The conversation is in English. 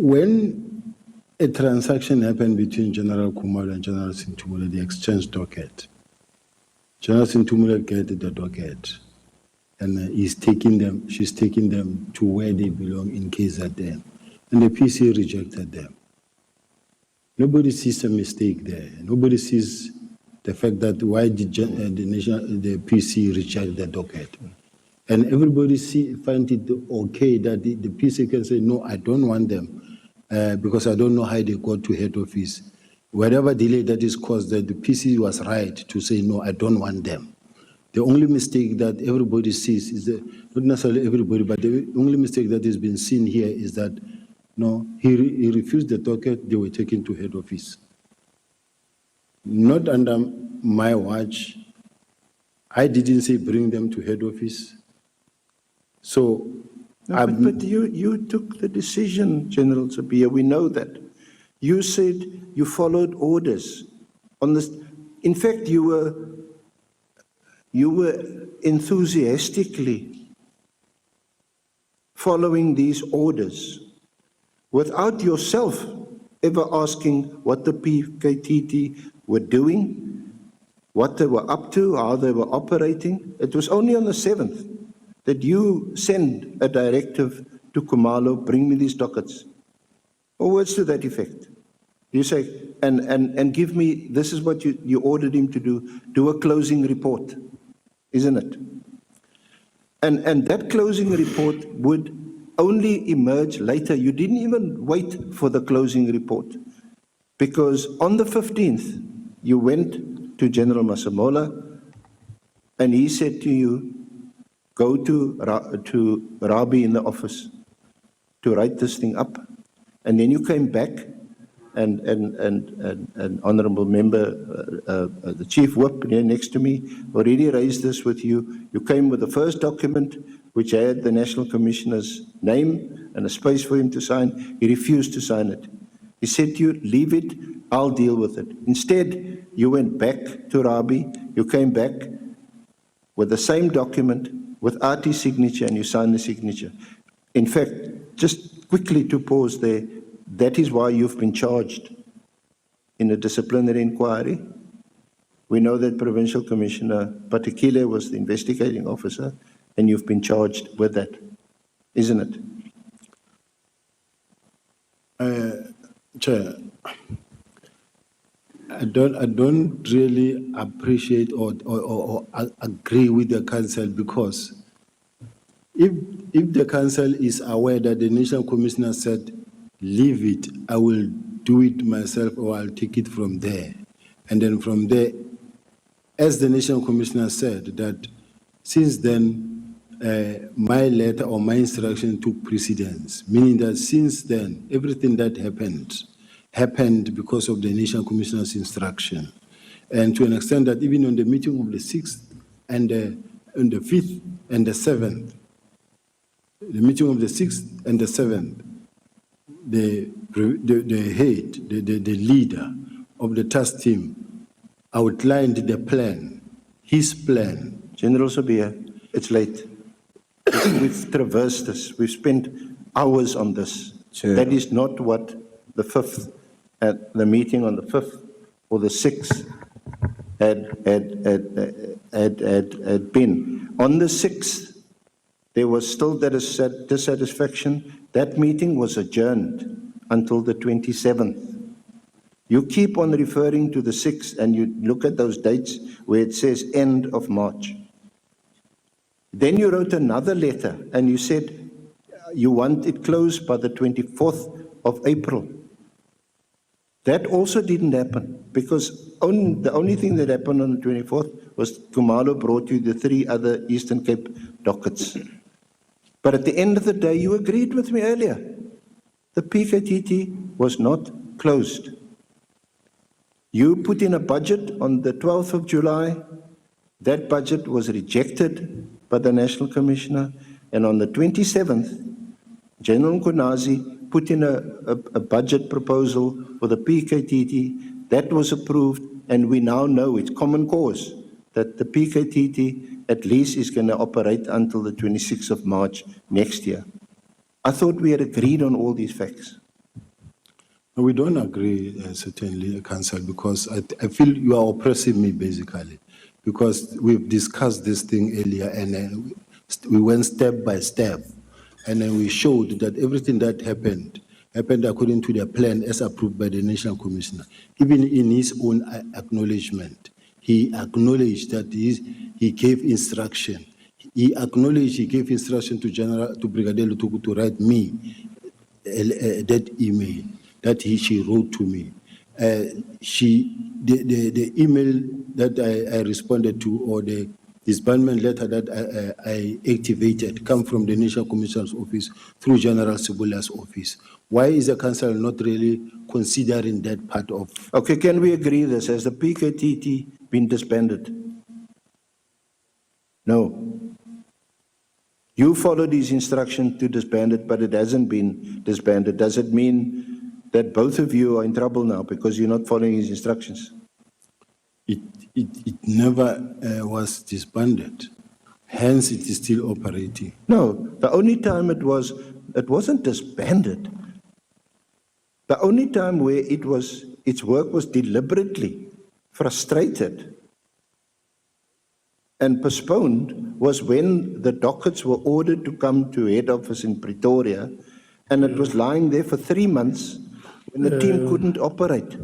when a transaction happened between General Khumalo and General Sintumule, they exchanged docket. General Sintumule get the docket, and she's taking them to where they belong in KZN. And the PC rejected them. Nobody sees a mistake there. Nobody sees the fact that why did the PC reject the docket. And everybody find it okay that the PC can say, no, I don't want them because I don't know how they got to head office. Whatever delay that is caused, that the PC was right to say, no, I don't want them. The only mistake that everybody sees is that, not necessarily everybody, but the only mistake that has been seen here is that, no, he refused the docket, they were taken to head office. Not under my watch. I didn't say bring them to head office. So, no, but you took the decision, General Sibiya. We know that. You said you followed orders on this. In fact, you were enthusiastically following these orders without yourself ever asking what the PKTT were doing, what they were up to, how they were operating. It was only on the 7th that you send a directive to Khumalo, bring me these dockets. Or words to that effect. You say, and give me, this is what you ordered him to do a closing report, isn't it? And that closing report would only emerge later. You didn't even wait for the closing report, because on the 15th, you went to General Masemola, and he said to you, go to Rabi in the office to write this thing up. And then you came back, and Honourable Member, the Chief Whip here next to me, already raised this with you. You came with the first document, which had the National Commissioner's name and a space for him to sign. He refused to sign it. He said to you, leave it, I'll deal with it. Instead, you went back to Rabi, you came back with the same document, without his signature, and you signed the signature. In fact, just quickly to pause there, that is why you've been charged in a disciplinary inquiry. We know that Provincial Commissioner Patekile was the investigating officer, and you've been charged with that, isn't it? Chair, I don't really appreciate or agree with the council, because if the council is aware that the National Commissioner said, leave it, I will do it myself, or I'll take it from there. And then from there, as the National Commissioner said, that since then, my letter or my instruction took precedence, meaning that since then, everything that happened because of the National Commissioner's instruction. And to an extent that even on the meeting of the 6th and on the 5th and the 7th, the meeting of the 6th and the 7th, the head, the leader of the task team outlined the plan, his plan. General Sibiya, it's late. We've traversed this. We've spent hours on this. Sure. That is not what the 5th, at the meeting on the 5th or the 6th had been. On the 6th, there was still dissatisfaction. That meeting was adjourned until the 27th. You keep on referring to the 6th, and you look at those dates where it says end of March. Then you wrote another letter, and you said you want it closed by the 24th of April. That also didn't happen, because the only thing that happened on the 24th was Khumalo brought you the 3 other Eastern Cape dockets. But at the end of the day, you agreed with me earlier. The PKTT was not closed. You put in a budget on the 12th of July. That budget was rejected by the National Commissioner. And on the 27th, General Nkonazi put in a budget proposal for the PKTT. That was approved, and we now know it's common cause that the PKTT at least is going to operate until the 26th of March next year. I thought we had agreed on all these facts. We don't agree, certainly, Council, because I feel you are oppressing me, basically, because we've discussed this thing earlier, and then we went step by step, and then we showed that everything that happened according to the plan as approved by the National Commissioner. Even in his own acknowledgement, he acknowledged that he gave instruction. He acknowledged he gave instruction to Brigadier Lutuku to write me that email that she wrote to me. The email that I responded to, or the disbandment letter that I activated, come from the National Commissioner's office through General Sibiya's office. Why is the council not really considering that part of? Okay, can we agree this? Has the PKTT been disbanded? No. You followed his instruction to disband it, but it hasn't been disbanded. Does it mean that both of you are in trouble now because you're not following his instructions? It never was disbanded. Hence, it is still operating. No, the only time it wasn't disbanded. The only time where its work was deliberately frustrated and postponed was when the dockets were ordered to come to head office in Pretoria, and it was lying there for 3 months when the team couldn't operate.